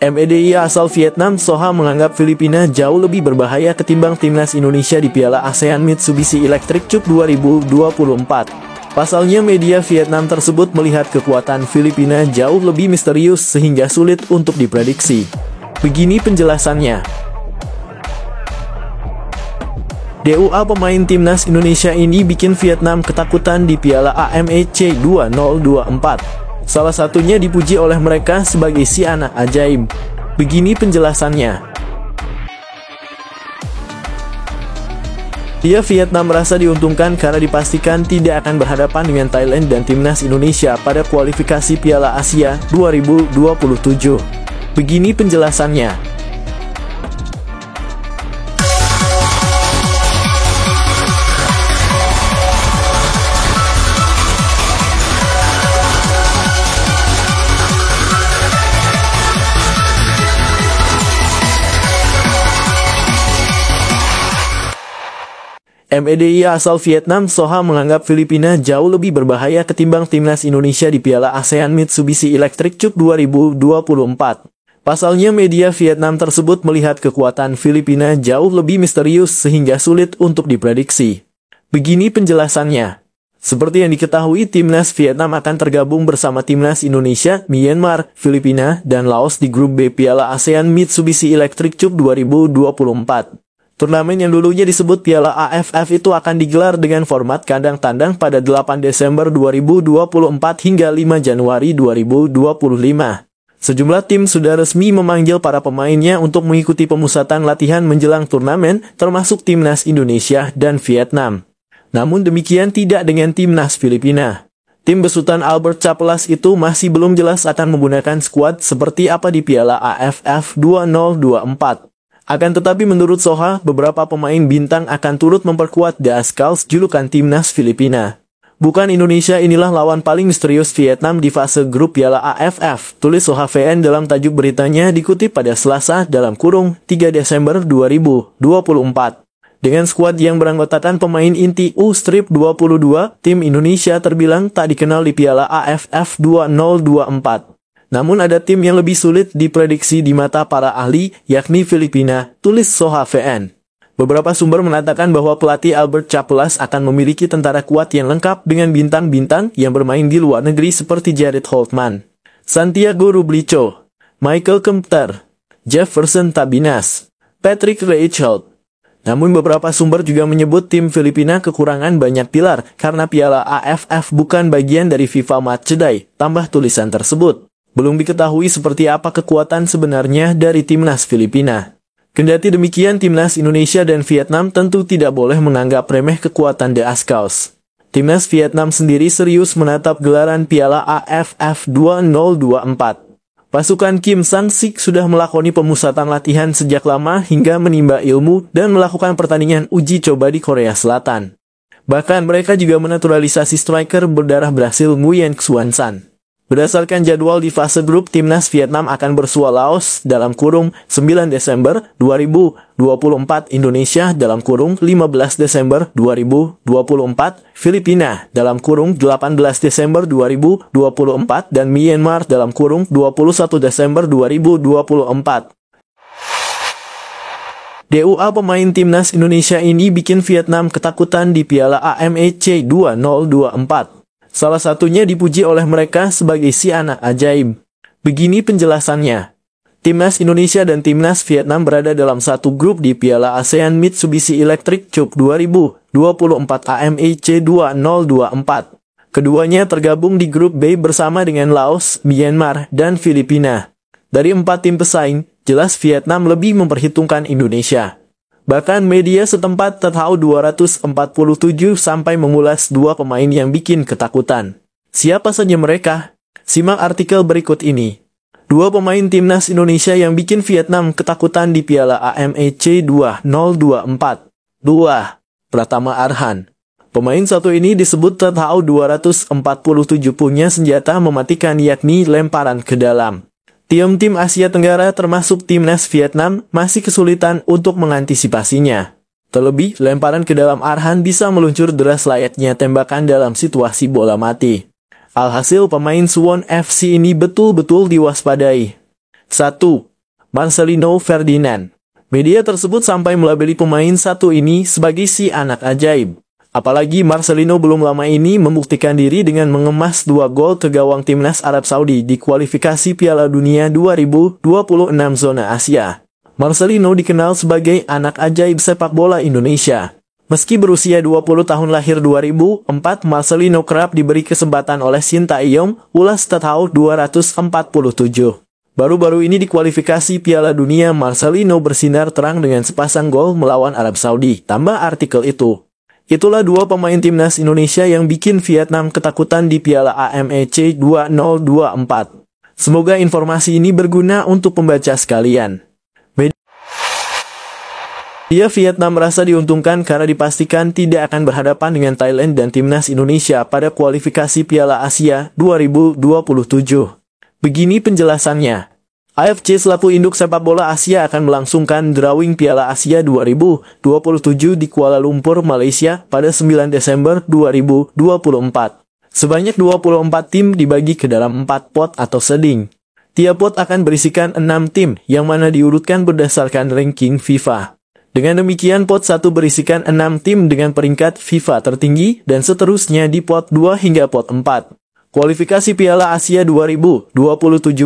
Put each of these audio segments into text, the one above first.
MEDI asal Vietnam Soha menganggap Filipina jauh lebih berbahaya ketimbang timnas Indonesia di Piala ASEAN Mitsubishi Electric Cup 2024. Pasalnya media Vietnam tersebut melihat kekuatan Filipina jauh lebih misterius sehingga sulit untuk diprediksi. Begini penjelasannya. DUA pemain timnas Indonesia ini bikin Vietnam ketakutan di Piala AMEC 2024. Salah satunya dipuji oleh mereka sebagai si anak ajaib. Begini penjelasannya. Vietnam merasa diuntungkan karena dipastikan tidak akan berhadapan dengan Thailand dan timnas Indonesia pada kualifikasi Piala Asia 2027. Begini penjelasannya. MEDI asal Vietnam Soha menganggap Filipina jauh lebih berbahaya ketimbang timnas Indonesia di Piala ASEAN Mitsubishi Electric Cup 2024. Pasalnya media Vietnam tersebut melihat kekuatan Filipina jauh lebih misterius sehingga sulit untuk diprediksi. Begini penjelasannya. Seperti yang diketahui, timnas Vietnam akan tergabung bersama timnas Indonesia, Myanmar, Filipina, dan Laos di grup B Piala ASEAN Mitsubishi Electric Cup 2024. Turnamen yang dulunya disebut Piala AFF itu akan digelar dengan format kandang tandang pada 8 Desember 2024 hingga 5 Januari 2025. Sejumlah tim sudah resmi memanggil para pemainnya untuk mengikuti pemusatan latihan menjelang turnamen, termasuk timnas Indonesia dan Vietnam. Namun demikian tidak dengan timnas Filipina. Tim besutan Albert Capelas itu masih belum jelas akan menggunakan skuad seperti apa di Piala AFF 2024. Akan tetapi menurut Soha, beberapa pemain bintang akan turut memperkuat The Ascals julukan timnas Filipina. Bukan Indonesia inilah lawan paling misterius Vietnam di fase grup Piala AFF, tulis Soha VN dalam tajuk beritanya dikutip pada Selasa (3 Desember 2024. Dengan skuad yang beranggotakan pemain inti U-22, tim Indonesia terbilang tak dikenal di Piala AFF 2024. Namun ada tim yang lebih sulit diprediksi di mata para ahli, yakni Filipina, tulis Soha VN. Beberapa sumber mengatakan bahwa pelatih Albert Capelas akan memiliki tentara kuat yang lengkap dengan bintang-bintang yang bermain di luar negeri seperti Jared Holtman, Santiago Rublicho, Michael Kempter, Jefferson Tabinas, Patrick Reichelt. Namun beberapa sumber juga menyebut tim Filipina kekurangan banyak pilar karena Piala AFF bukan bagian dari FIFA Matchday, tambah tulisan tersebut. Belum diketahui seperti apa kekuatan sebenarnya dari timnas Filipina. Kendati demikian, timnas Indonesia dan Vietnam tentu tidak boleh menganggap remeh kekuatan The Ascals. Timnas Vietnam sendiri serius menatap gelaran Piala AFF 2024. Pasukan Kim Sang-sik sudah melakoni pemusatan latihan sejak lama hingga menimba ilmu dan melakukan pertandingan uji coba di Korea Selatan. Bahkan mereka juga menaturalisasi striker berdarah Brasil Nguyen Xuan San. Berdasarkan jadwal di fase grup, timnas Vietnam akan bersua Laos (9 Desember 2024), Indonesia (15 Desember 2024), Filipina (18 Desember 2024), dan Myanmar (21 Desember 2024). DUA pemain timnas Indonesia ini bikin Vietnam ketakutan di Piala AMEC 2024. Salah satunya dipuji oleh mereka sebagai si anak ajaib. Begini penjelasannya. Timnas Indonesia dan timnas Vietnam berada dalam satu grup di Piala ASEAN Mitsubishi Electric Cup 2024 AMEC 2024. Keduanya tergabung di grup B bersama dengan Laos, Myanmar, dan Filipina. Dari 4 tim pesaing, jelas Vietnam lebih memperhitungkan Indonesia. Bahkan media setempat tertahu 247 sampai mengulas 2 pemain yang bikin ketakutan. Siapa saja mereka? Simak artikel berikut ini. 2 pemain timnas Indonesia yang bikin Vietnam ketakutan di Piala AMEC 2024. 2. Pratama Arhan. Pemain satu ini disebut tertahu 247 punya senjata mematikan, yakni lemparan ke dalam. Tim-tim Asia Tenggara termasuk timnas Vietnam masih kesulitan untuk mengantisipasinya. Terlebih, lemparan ke dalam Arhan bisa meluncur deras layaknya tembakan dalam situasi bola mati. Alhasil pemain Suwon FC ini betul-betul diwaspadai. 1. Marcelino Ferdinand. Media tersebut sampai melabeli pemain satu ini sebagai si anak ajaib. Apalagi Marcelino belum lama ini membuktikan diri dengan mengemas 2 gol ke gawang timnas Arab Saudi di kualifikasi Piala Dunia 2026 zona Asia. Marcelino dikenal sebagai anak ajaib sepak bola Indonesia. Meski berusia 20 tahun lahir 2004, Marcelino kerap diberi kesempatan oleh Sintayong, ulas tahun 247. Baru-baru ini di kualifikasi Piala Dunia, Marcelino bersinar terang dengan sepasang gol melawan Arab Saudi. Tambah artikel itu. Itulah 2 pemain timnas Indonesia yang bikin Vietnam ketakutan di Piala AMEC 2024. Semoga informasi ini berguna untuk pembaca sekalian. Media Vietnam merasa diuntungkan karena dipastikan tidak akan berhadapan dengan Thailand dan timnas Indonesia pada kualifikasi Piala Asia 2027. Begini penjelasannya. AFC selaku induk sepak bola Asia akan melangsungkan drawing Piala Asia 2027 di Kuala Lumpur, Malaysia pada 9 Desember 2024. Sebanyak 24 tim dibagi ke dalam 4 pot atau seeding. Tiap pot akan berisikan 6 tim yang mana diurutkan berdasarkan ranking FIFA. Dengan demikian pot 1 berisikan 6 tim dengan peringkat FIFA tertinggi dan seterusnya di pot 2 hingga pot 4. Kualifikasi Piala Asia 2027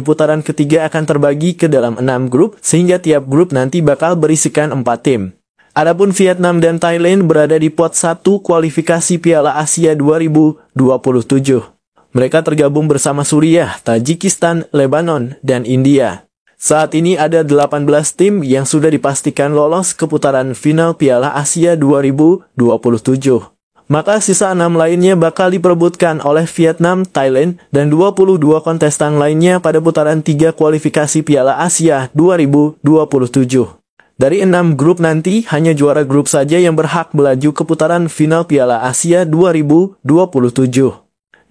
putaran ketiga akan terbagi ke dalam 6 grup, sehingga tiap grup nanti bakal berisikan 4 tim. Adapun Vietnam dan Thailand berada di pot 1 kualifikasi Piala Asia 2027. Mereka tergabung bersama Suriah, Tajikistan, Lebanon, dan India. Saat ini ada 18 tim yang sudah dipastikan lolos ke putaran final Piala Asia 2027. Maka sisa 6 lainnya bakal diperebutkan oleh Vietnam, Thailand, dan 22 kontestan lainnya pada putaran 3 kualifikasi Piala Asia 2027. Dari 6 grup nanti, hanya juara grup saja yang berhak melaju ke putaran final Piala Asia 2027.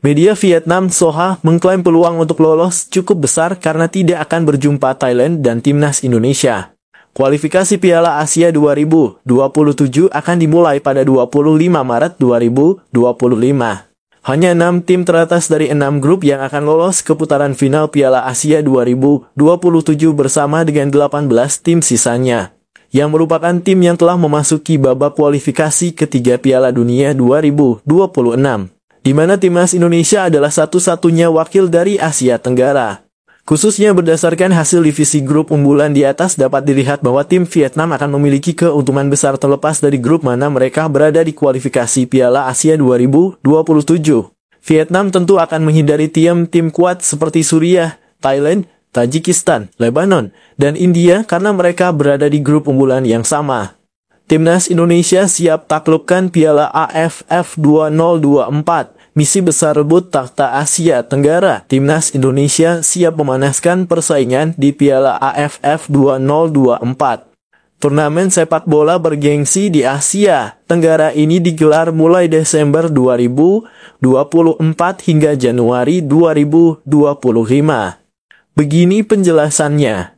Media Vietnam Soha mengklaim peluang untuk lolos cukup besar karena tidak akan berjumpa Thailand dan timnas Indonesia. Kualifikasi Piala Asia 2027 akan dimulai pada 25 Maret 2025. Hanya 6 tim teratas dari 6 grup yang akan lolos ke putaran final Piala Asia 2027 bersama dengan 18 tim sisanya, yang merupakan tim yang telah memasuki babak kualifikasi ketiga Piala Dunia 2026, di mana timnas Indonesia adalah satu-satunya wakil dari Asia Tenggara. Khususnya berdasarkan hasil divisi grup unggulan di atas dapat dilihat bahwa tim Vietnam akan memiliki keuntungan besar terlepas dari grup mana mereka berada di kualifikasi Piala Asia 2027. Vietnam tentu akan menghindari tim-tim kuat seperti Suriah, Thailand, Tajikistan, Lebanon, dan India karena mereka berada di grup unggulan yang sama. Timnas Indonesia siap taklukkan Piala AFF 2024. Misi besar rebut takhta Asia Tenggara. Timnas Indonesia siap memanaskan persaingan di Piala AFF 2024. Turnamen sepak bola bergengsi di Asia Tenggara ini digelar mulai Desember 2024 hingga Januari 2025. Begini penjelasannya.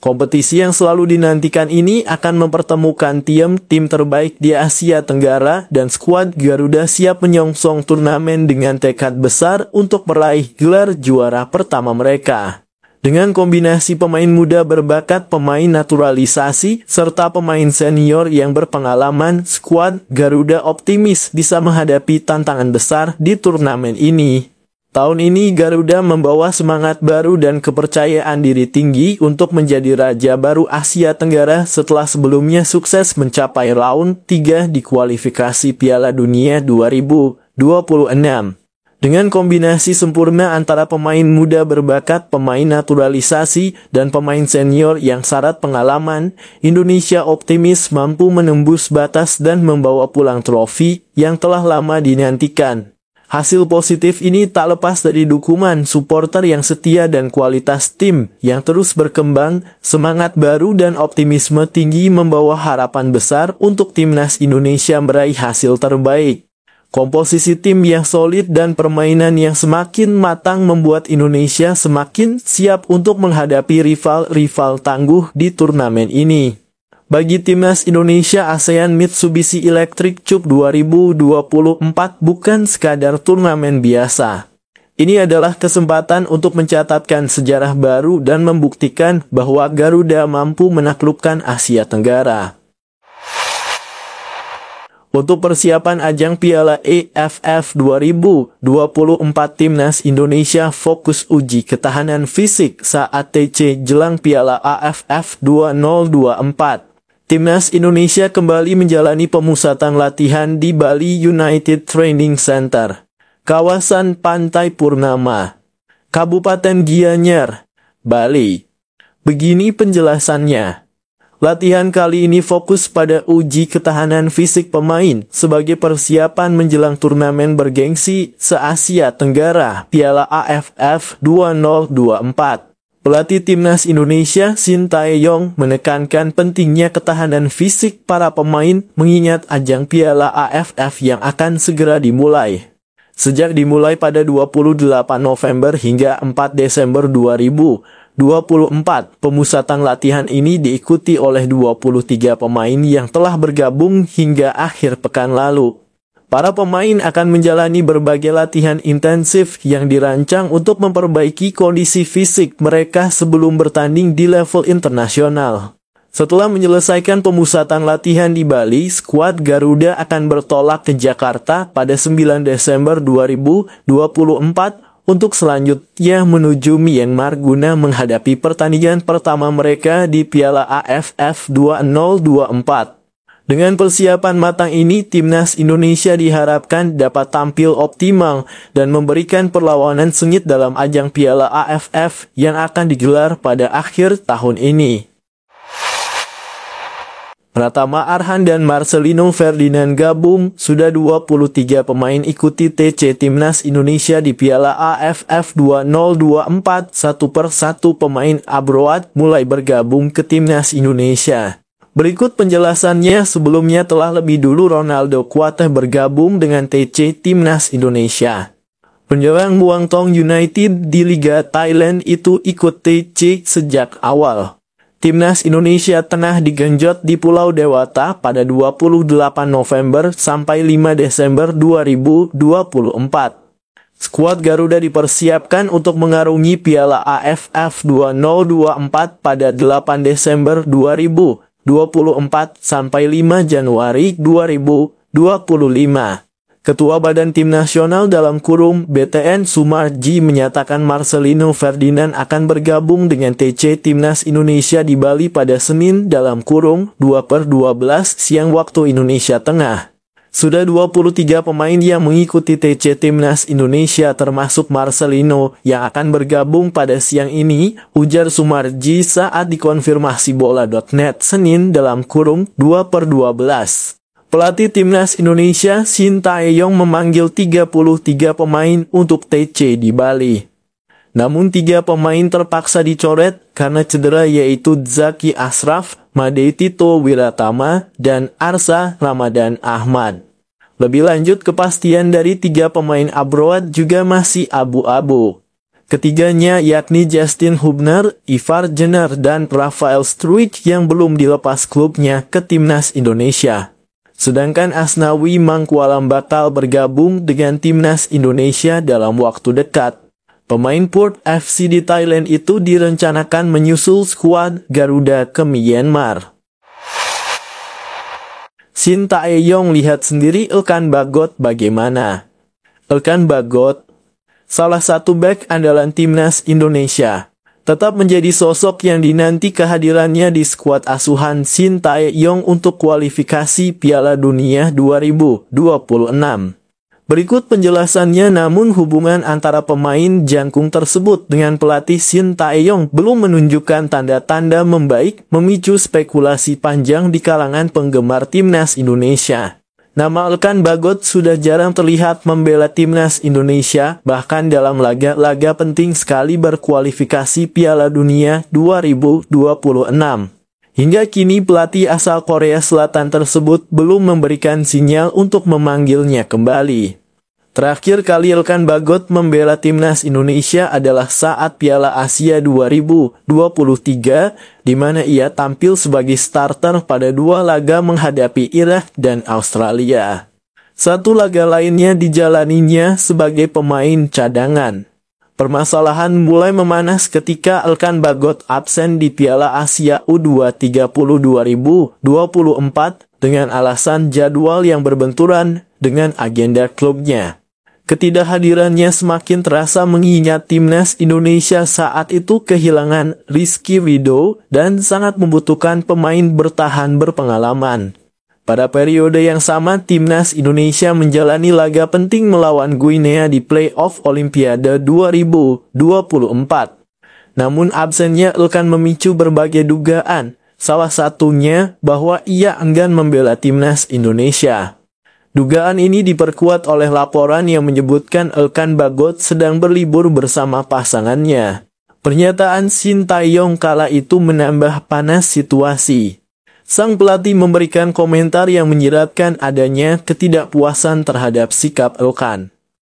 Kompetisi yang selalu dinantikan ini akan mempertemukan tim terbaik di Asia Tenggara dan skuad Garuda siap menyongsong turnamen dengan tekad besar untuk meraih gelar juara pertama mereka. Dengan kombinasi pemain muda berbakat, pemain naturalisasi, serta pemain senior yang berpengalaman, skuad Garuda optimis bisa menghadapi tantangan besar di turnamen ini. Tahun ini Garuda membawa semangat baru dan kepercayaan diri tinggi untuk menjadi raja baru Asia Tenggara setelah sebelumnya sukses mencapai round 3 di kualifikasi Piala Dunia 2026. Dengan kombinasi sempurna antara pemain muda berbakat, pemain naturalisasi, dan pemain senior yang syarat pengalaman, Indonesia optimis mampu menembus batas dan membawa pulang trofi yang telah lama dinantikan. Hasil positif ini tak lepas dari dukungan supporter yang setia dan kualitas tim yang terus berkembang. Semangat baru dan optimisme tinggi membawa harapan besar untuk timnas Indonesia meraih hasil terbaik. Komposisi tim yang solid dan permainan yang semakin matang membuat Indonesia semakin siap untuk menghadapi rival-rival tangguh di turnamen ini. Bagi timnas Indonesia, ASEAN Mitsubishi Electric Cup 2024 bukan sekadar turnamen biasa. Ini adalah kesempatan untuk mencatatkan sejarah baru dan membuktikan bahwa Garuda mampu menaklukkan Asia Tenggara. Untuk persiapan ajang Piala AFF 2024, Timnas Indonesia fokus uji ketahanan fisik saat TC jelang Piala AFF 2024. Timnas Indonesia kembali menjalani pemusatan latihan di Bali United Training Center, kawasan Pantai Purnama, Kabupaten Gianyar, Bali. Begini penjelasannya. Latihan kali ini fokus pada uji ketahanan fisik pemain sebagai persiapan menjelang turnamen bergengsi se-Asia Tenggara Piala AFF 2024. Pelatih Timnas Indonesia Shin Tae-yong menekankan pentingnya ketahanan fisik para pemain mengingat ajang Piala AFF yang akan segera dimulai. Sejak dimulai pada 28 November hingga 4 Desember 2024, pemusatan latihan ini diikuti oleh 23 pemain yang telah bergabung hingga akhir pekan lalu. Para pemain akan menjalani berbagai latihan intensif yang dirancang untuk memperbaiki kondisi fisik mereka sebelum bertanding di level internasional. Setelah menyelesaikan pemusatan latihan di Bali, skuad Garuda akan bertolak ke Jakarta pada 9 Desember 2024 untuk selanjutnya menuju Myanmar guna menghadapi pertandingan pertama mereka di Piala AFF 2024. Dengan persiapan matang ini, Timnas Indonesia diharapkan dapat tampil optimal dan memberikan perlawanan sengit dalam ajang Piala AFF yang akan digelar pada akhir tahun ini. Pratama Arhan dan Marcelino Ferdinand gabung, sudah 23 pemain ikuti TC Timnas Indonesia di Piala AFF 2024, satu persatu pemain abroad mulai bergabung ke Timnas Indonesia. Berikut penjelasannya. Sebelumnya telah lebih dulu Ronaldo Kuateh bergabung dengan TC Timnas Indonesia. Penyerang Muangthong United di Liga Thailand itu ikut TC sejak awal. Timnas Indonesia tengah digenjot di Pulau Dewata pada 28 November sampai 5 Desember 2024. Skuad Garuda dipersiapkan untuk mengarungi Piala AFF 2024 pada 8 Desember 2024 sampai 5 Januari 2025. Ketua Badan Tim Nasional (BTN) Sumarji menyatakan Marcelino Ferdinand akan bergabung dengan TC Timnas Indonesia di Bali pada Senin (2/12) siang waktu Indonesia Tengah. Sudah 23 pemain yang mengikuti TC Timnas Indonesia termasuk Marcelino yang akan bergabung pada siang ini, ujar Sumarji saat dikonfirmasi bola.net Senin (2/12). Pelatih Timnas Indonesia Shin Tae-yong memanggil 33 pemain untuk TC di Bali. Namun 3 pemain terpaksa dicoret karena cedera, yaitu Zaki Ashraf, Made Tito Wiratama, dan Arsa Ramadan Ahmad. Lebih lanjut, kepastian dari 3 pemain abroad juga masih abu-abu. Ketiganya yakni Justin Hubner, Ivar Jenner, dan Rafael Struijk yang belum dilepas klubnya ke Timnas Indonesia. Sedangkan Asnawi Mangkualam bakal bergabung dengan Timnas Indonesia dalam waktu dekat. Pemain Port FC di Thailand itu direncanakan menyusul skuad Garuda ke Myanmar. Shin Tae-yong lihat sendiri Elkan Bagot bagaimana. Elkan Bagot, salah satu bek andalan Timnas Indonesia, tetap menjadi sosok yang dinanti kehadirannya di skuad asuhan Shin Tae-yong untuk kualifikasi Piala Dunia 2026. Berikut penjelasannya. Namun hubungan antara pemain jangkung tersebut dengan pelatih Shin Tae-yong belum menunjukkan tanda-tanda membaik, memicu spekulasi panjang di kalangan penggemar Timnas Indonesia. Nama Elkan Bagot sudah jarang terlihat membela Timnas Indonesia, bahkan dalam laga-laga penting sekali berkualifikasi Piala Dunia 2026. Hingga kini pelatih asal Korea Selatan tersebut belum memberikan sinyal untuk memanggilnya kembali. Terakhir kali Elkan Bagot membela Timnas Indonesia adalah saat Piala Asia 2023, di mana ia tampil sebagai starter pada 2 laga menghadapi Irak dan Australia. Satu laga lainnya dijalaninya sebagai pemain cadangan. Permasalahan mulai memanas ketika Elkan Bagot absen di Piala Asia U20 2024 dengan alasan jadwal yang berbenturan dengan agenda klubnya. Ketidakhadirannya semakin terasa mengingat timnas Indonesia saat itu kehilangan Rizky Ridho dan sangat membutuhkan pemain bertahan berpengalaman. Pada periode yang sama, timnas Indonesia menjalani laga penting melawan Guinea di playoff Olimpiade 2024. Namun absennya Elkan memicu berbagai dugaan, salah satunya bahwa ia enggan membela timnas Indonesia. Dugaan ini diperkuat oleh laporan yang menyebutkan Elkan Bagot sedang berlibur bersama pasangannya. Pernyataan Shin Tae-yong kala itu menambah panas situasi. Sang pelatih memberikan komentar yang menyiratkan adanya ketidakpuasan terhadap sikap Elkan.